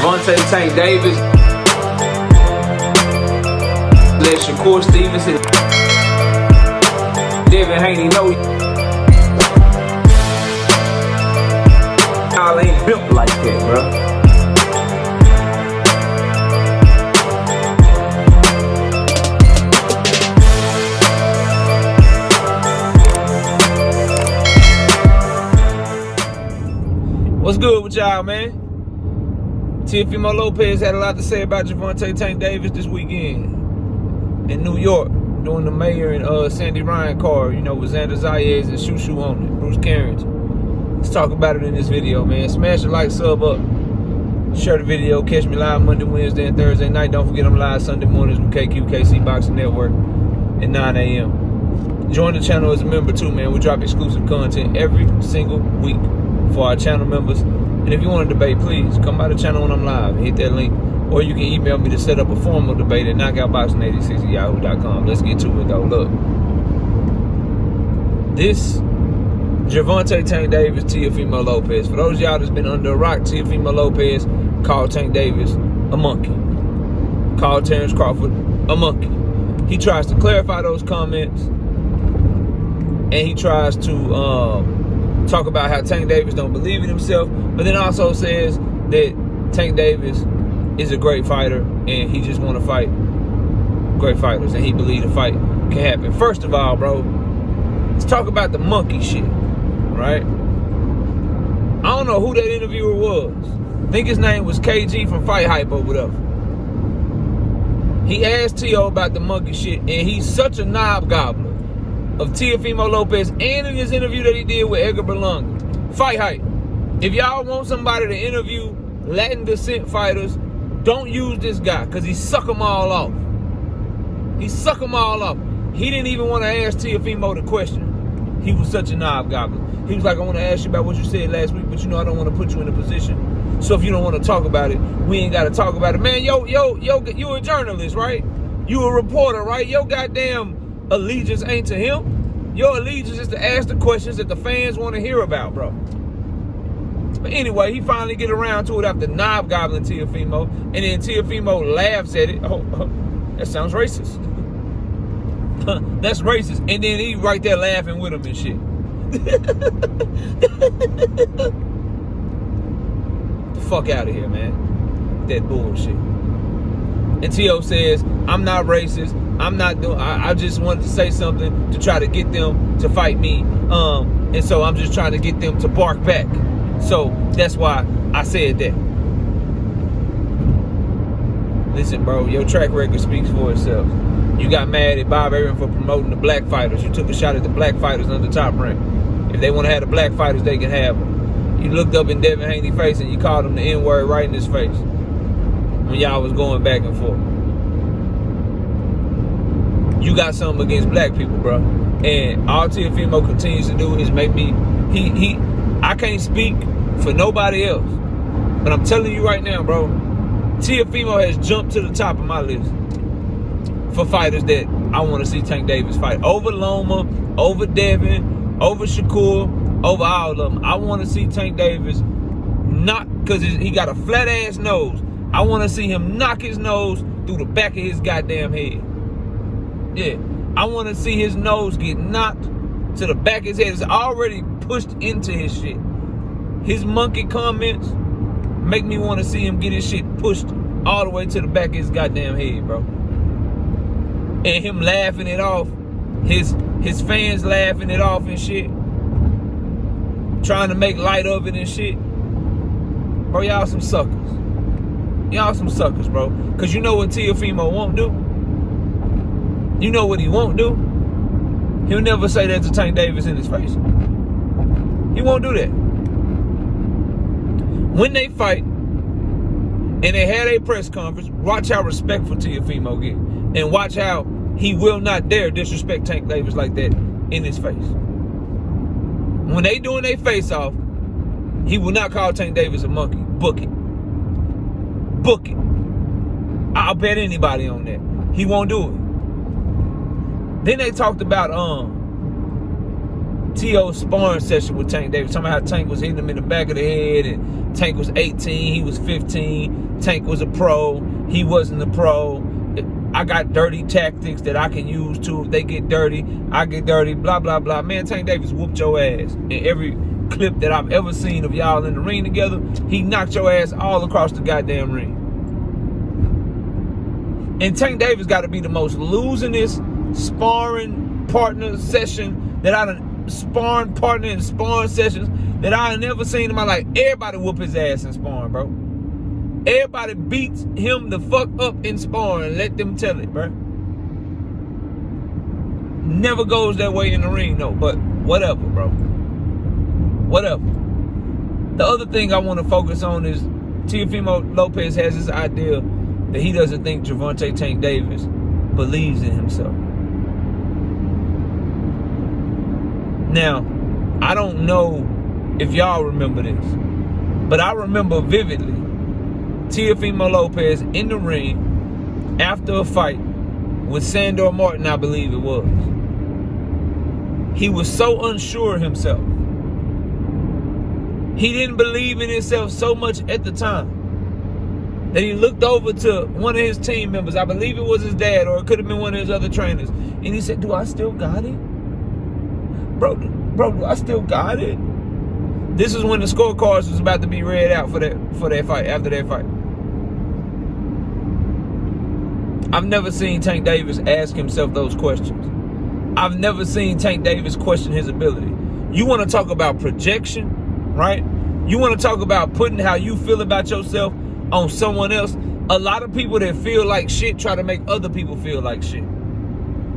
Gervonta Tank Davis. Let Shakur Stevenson. Devin Haney know y'all ain't built like that, bro. What's good with y'all, man? Teofimo Lopez had a lot to say about Gervonta Tank Davis this weekend in New York, doing the mayor and Sandy Ryan car, you know, with Xander Zayas and Shushu on it, Bruce Cairns. Let's talk about it in this video, man. Smash the like, sub up, share the video. Catch me live Monday, Wednesday, and Thursday night. Don't forget I'm live Sunday mornings with KC Boxing Network at 9 a.m. Join the channel as a member too, man. We drop exclusive content every single week for our channel members. And if you want to debate, please come by the channel when I'm live. Hit that link. Or you can email me to set up a formal debate at knockoutboxing86@yahoo.com. Let's get to it, though. Look. This Gervonta Tank Davis, Teofimo Lopez. For those of y'all that's been under a rock, Teofimo Lopez called Tank Davis a monkey. Called Terrence Crawford a monkey. He tries to clarify those comments. And he tries to talk about how Tank Davis don't believe in himself, but then also says that Tank Davis is a great fighter and he just want to fight great fighters and he believes the fight can happen. First of all, bro, let's talk about the monkey shit, right? I don't know who that interviewer was. I think his name was KG from Fight Hype or whatever. He asked Teo about the monkey shit, and he's such a knob gobbler of Teofimo Lopez, and in his interview that he did with Edgar Berlanga. Fight Hype. If y'all want somebody to interview Latin descent fighters, don't use this guy, because he suck them all off. He suck them all off. He didn't even want to ask Teofimo the question. He was such a knob gobbler. He was like, I want to ask you about what you said last week, but you know I don't want to put you in a position. So if you don't want to talk about it, we ain't got to talk about it. Man, you a journalist, right? You a reporter, right? Your goddamn allegiance ain't to him. Your allegiance is to ask the questions that the fans want to hear about, bro. But anyway, he finally get around to it after knob gobbling Teofimo, and then Teofimo laughs at it. Oh, that sounds racist. That's racist. And then he right there laughing with him and shit. The fuck out of here, man. That bullshit. And Teo says, I'm not racist. I'm not doing, I just wanted to say something to try to get them to fight me. And so I'm just trying to get them to bark back. So that's why I said that. Listen, bro, your track record speaks for itself. You got mad at Bob Arum for promoting the black fighters. You took a shot at the black fighters under Top Rank. If they want to have the black fighters, they can have them. You looked up in Devin Haney's face and you called him the N-word right in his face when y'all was going back and forth. You got something against black people, bro. And all Teofimo continues to do is make me, I can't speak for nobody else. But I'm telling you right now, bro, Teofimo has jumped to the top of my list for fighters that I want to see Tank Davis fight. Over Loma, over Devin, over Shakur, over all of them. I want to see Tank Davis knock, because he got a flat ass nose. I want to see him knock his nose through the back of his goddamn head. Yeah, I want to see his nose get knocked to the back of his head. It's already pushed into his shit. His monkey comments make me want to see him get his shit pushed all the way to the back of his goddamn head, bro. And him laughing it off. His fans laughing it off and shit. Trying to make light of it and shit. Bro, y'all some suckers. Y'all some suckers, bro. Because you know what Teofimo won't do? You know what he won't do? He'll never say that to Tank Davis in his face. He won't do that. When they fight and they had a press conference, watch how respectful Teofimo get. And watch how he will not dare disrespect Tank Davis like that in his face. When they doing their face off, he will not call Tank Davis a monkey. Book it. Book it. I'll bet anybody on that. He won't do it. Then they talked about T.O. sparring session with Tank Davis. Talking about how Tank was hitting him in the back of the head, and Tank was 18, he was 15. Tank was a pro, he wasn't a pro. I got dirty tactics that I can use too. If they get dirty, I get dirty, blah, blah, blah. Man, Tank Davis whooped your ass. In every clip that I've ever seen of y'all in the ring together, he knocked your ass all across the goddamn ring. And Tank Davis got to be the most losingest sparring partner session that I done, sparring partner and sparring sessions that I ain't never seen in my life. Everybody whoop his ass in sparring, bro. Everybody beats him the fuck up in sparring. Let them tell it, bro. Never goes that way in the ring, no. But whatever, bro. Whatever. The other thing I want to focus on is Teofimo Lopez has this idea that he doesn't think Gervonta Tank Davis believes in himself. Now, I don't know if y'all remember this, but I remember vividly Teofimo Lopez in the ring after a fight with Sandor Martin, I believe it was. He was so unsure of himself. He didn't believe in himself so much at the time that he looked over to one of his team members. I believe it was his dad, or it could have been one of his other trainers. And he said, do I still got it? Bro, do I still got it? This is when the scorecards was about to be read out for that fight, after that fight. I've never seen Tank Davis ask himself those questions. I've never seen Tank Davis question his ability. You want to talk about projection, right? You want to talk about putting how you feel about yourself on someone else. A lot of people that feel like shit try to make other people feel like shit.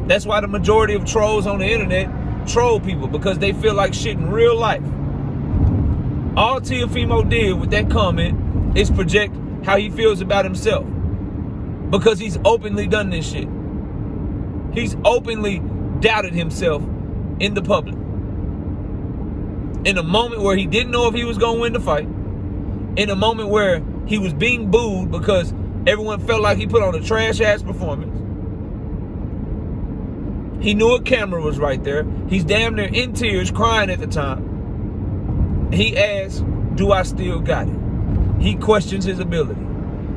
That's why the majority of trolls on the internet troll people, because they feel like shit in real life. All Teofimo did with that comment is project how he feels about himself, because he's openly done this shit. He's openly doubted himself in the public. In a moment where he didn't know if he was going to win the fight. In a moment where he was being booed because everyone felt like he put on a trash-ass performance. He knew a camera was right there. He's damn near in tears, crying at the time. He asked, do I still got it? He questions his ability.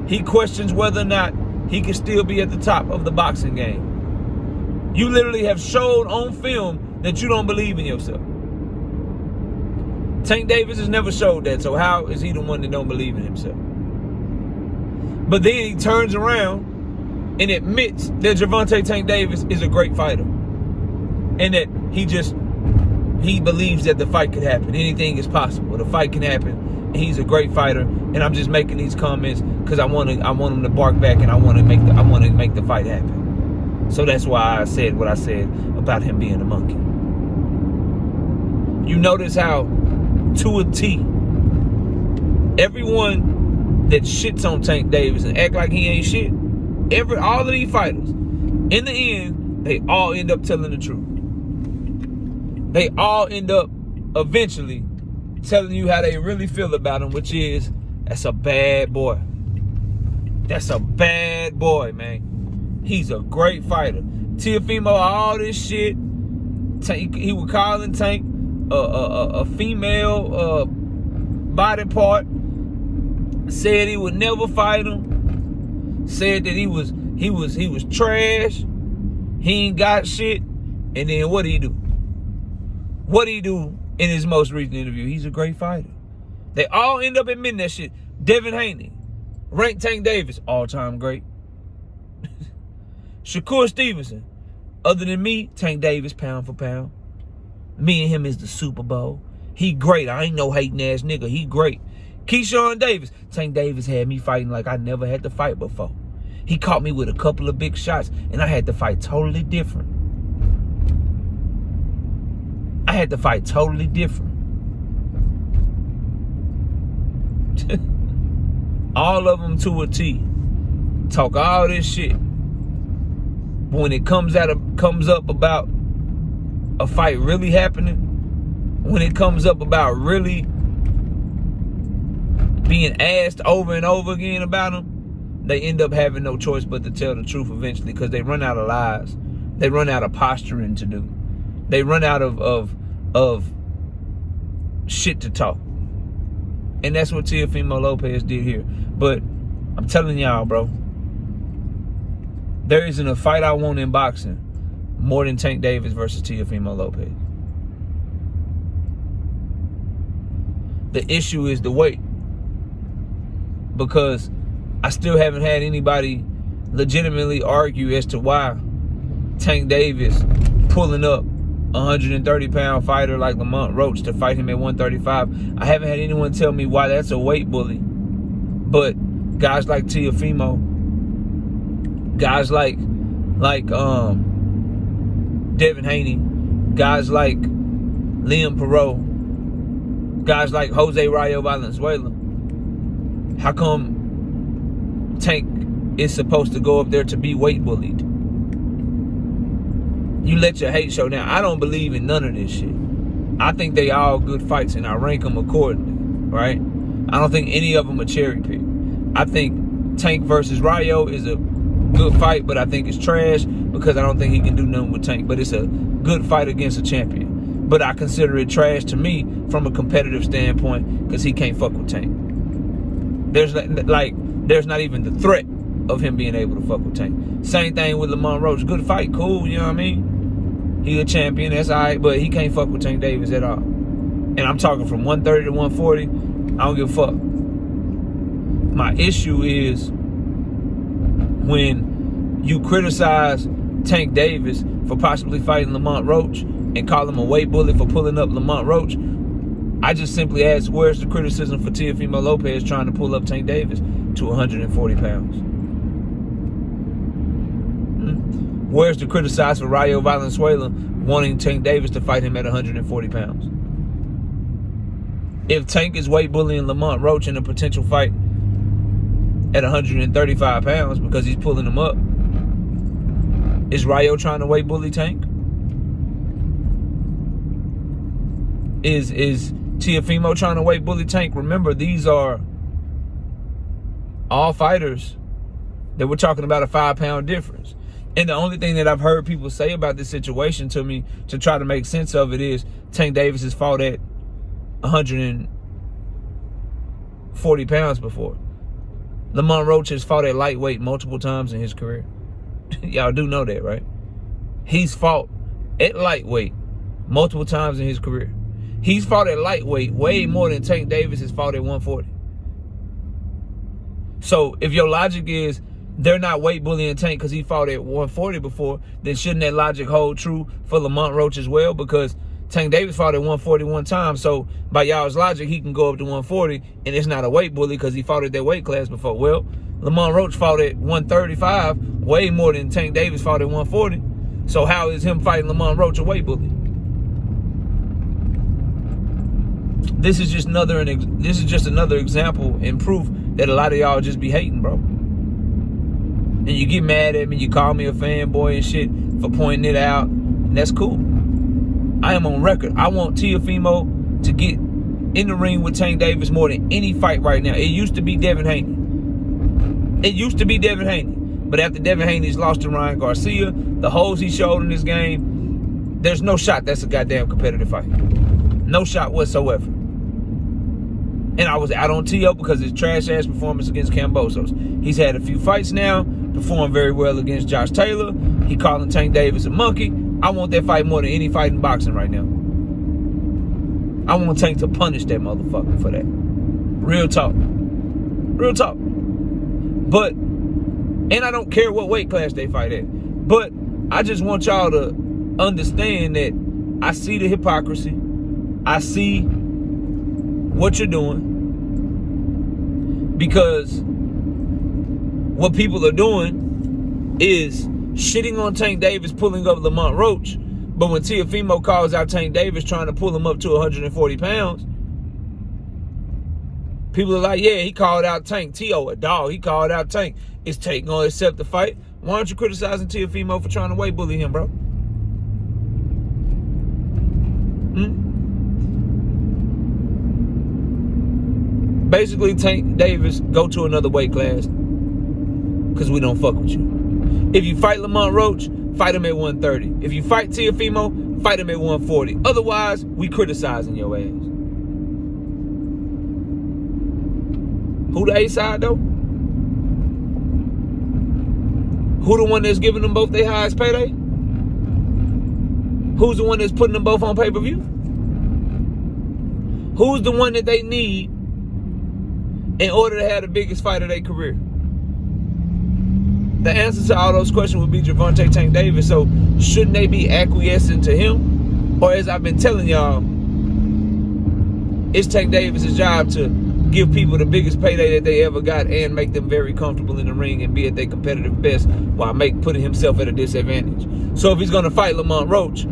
He questions whether or not he can still be at the top of the boxing game. You literally have showed on film that you don't believe in yourself. Tank Davis has never showed that, so how is he the one that don't believe in himself? But then he turns around and admits that Gervonta Tank Davis is a great fighter. And that he believes that the fight could happen. Anything is possible. The fight can happen. He's a great fighter, and I'm just making these comments because I want him to bark back, and I want to make the fight happen. So that's why I said what I said about him being a monkey. You notice how, to a T, everyone that shits on Tank Davis and act like he ain't shit, all of these fighters, in the end, they all end up telling the truth. They all end up eventually telling you how they really feel about him, which is, that's a bad boy. That's a bad boy, man. He's a great fighter. Teofimo, all this shit. Tank, he was calling Tank a female body part. Said he would never fight him. Said that he was trash. He ain't got shit. And then what did he do? What did he do in his most recent interview? He's a great fighter. They all end up admitting that shit. Devin Haney ranked Tank Davis all-time great. Shakur Stevenson, other than me, Tank Davis pound for pound. Me and him is the Super Bowl. He great. I ain't no hating ass nigga. He great. Keyshawn Davis, Tank Davis had me fighting like I never had to fight before. He caught me with a couple of big shots, and I had to fight totally different. I had to fight totally different. All of them to a T. Talk all this shit. But when it comes up about a fight really happening, when it comes up about really being asked over and over again about them, they end up having no choice but to tell the truth eventually, because they run out of lies. They run out of posturing to do. They run out of of shit to talk. And that's what Teofimo Lopez did here. But I'm telling y'all, bro, there isn't a fight I want in boxing more than Tank Davis versus Teofimo Lopez. The issue is the weight. Because I still haven't had anybody legitimately argue as to why Tank Davis pulling up a 130-pound fighter like Lamont Roach to fight him at 135. I haven't had anyone tell me why that's a weight bully. But guys like Teofimo, guys like Devin Haney, guys like Liam Perot, guys like Jose Rayo Valenzuela, how come Tank is supposed to go up there to be weight bullied? You let your hate show. Now, I don't believe in none of this shit. I think they all good fights, and I rank them accordingly, right? I don't think any of them are cherry picked. I think Tank versus Rayo is a good fight, but I think it's trash because I don't think he can do nothing with Tank. But it's a good fight against a champion. But I consider it trash to me from a competitive standpoint because he can't fuck with Tank. There's not even the threat of him being able to fuck with Tank. Same thing with Lamont Roach. Good fight, cool, you know what I mean? He a champion, that's all right, but he can't fuck with Tank Davis at all. And I'm talking from 130 to 140, I don't give a fuck. My issue is when you criticize Tank Davis for possibly fighting Lamont Roach and call him a weight bully for pulling up Lamont Roach. I just simply ask, where's the criticism for Teofimo Lopez trying to pull up Tank Davis to 140 pounds? Where's the criticize for Rayo Valenzuela wanting Tank Davis to fight him at 140 pounds? If Tank is weight bullying Lamont Roach in a potential fight at 135 pounds because he's pulling him up, is Rayo trying to weight bully Tank? Is Teofimo trying to weight bully Tank? Remember, these are all fighters that we're talking about a 5-pound difference. And the only thing that I've heard people say about this situation to me to try to make sense of it is Tank Davis has fought at 140 pounds before. Lamont Roach has fought at lightweight multiple times in his career. Y'all do know that, right? He's fought at lightweight multiple times in his career. He's fought at lightweight way more than Tank Davis has fought at 140. So if your logic is they're not weight bullying Tank because he fought at 140 before, then shouldn't that logic hold true for Lamont Roach as well? Because Tank Davis fought at 140 one time, so by y'all's logic, he can go up to 140, and it's not a weight bully because he fought at that weight class before. Well, Lamont Roach fought at 135, way more than Tank Davis fought at 140. So how is him fighting Lamont Roach a weight bully? This is just another example and proof that a lot of y'all just be hating, bro. And you get mad at me, you call me a fanboy and shit for pointing it out, and that's cool. I am on record. I want Teofimo to get in the ring with Tank Davis more than any fight right now. It used to be Devin Haney. But after Devin Haney's lost to Ryan Garcia, the holes he showed in this game, there's no shot that's a goddamn competitive fight. No shot whatsoever. And I was out on T.O. because of his trash-ass performance against Kambosos. He's had a few fights now, performed very well against Josh Taylor. He calling Tank Davis a monkey. I want that fight more than any fight in boxing right now. I want Tank to punish that motherfucker for that. Real talk. Real talk. But, and I don't care what weight class they fight at. But I just want y'all to understand that I see the hypocrisy. I see what you're doing. Because what people are doing is shitting on Tank Davis pulling up Lamont Roach, but when Teofimo calls out Tank Davis trying to pull him up to 140 pounds, people are like, yeah, he called out Tank. T.O. a dog. He called out Tank. Is Tank going to accept the fight? Why aren't you criticizing Teofimo for trying to weight bully him, bro? Basically, Tank Davis, go to another weight class because we don't fuck with you. If you fight Lamont Roach, fight him at 130. If you fight Teofimo, fight him at 140. Otherwise, we criticizing your ass. Who the A side though? Who the one that's giving them both their highest payday? Who's the one that's putting them both on pay-per-view? Who's the one that they need in order to have the biggest fight of their career? The answer to all those questions would be Gervonta Tank Davis. So shouldn't they be acquiescing to him? Or as I've been telling y'all, it's Tank Davis' job to give people the biggest payday that they ever got and make them very comfortable in the ring and be at their competitive best while putting himself at a disadvantage. So if he's going to fight Lamont Roach,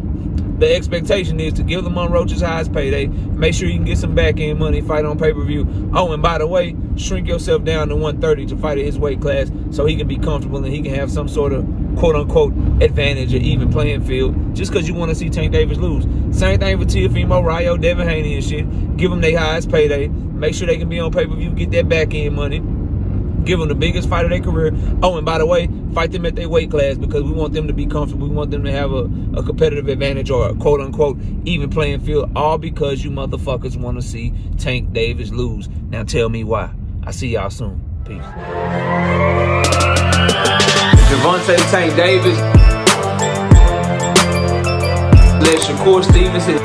the expectation is to give Lamont Roach his highest payday, make sure you can get some back-end money, fight on pay-per-view. Oh, and by the way, shrink yourself down to 130 to fight at his weight class so he can be comfortable and he can have some sort of quote-unquote advantage or even playing field just because you want to see Tank Davis lose. Same thing for Teofimo, Rayo, Devin Haney and shit. Give them their highest payday. Make sure they can be on pay-per-view, get that back-end money. Give them the biggest fight of their career. Oh, and by the way, fight them at their weight class because we want them to be comfortable. We want them to have a competitive advantage or a quote-unquote even playing field, all because you motherfuckers want to see Tank Davis lose. Now tell me why. I see y'all soon. Peace. Gervonta Tank Davis. Let Shakur Stevenson.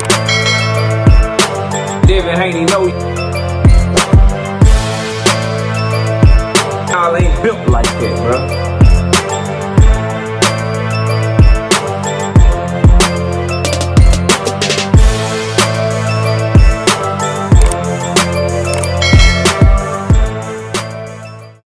Devin Haney know y'all ain't built like that, bro.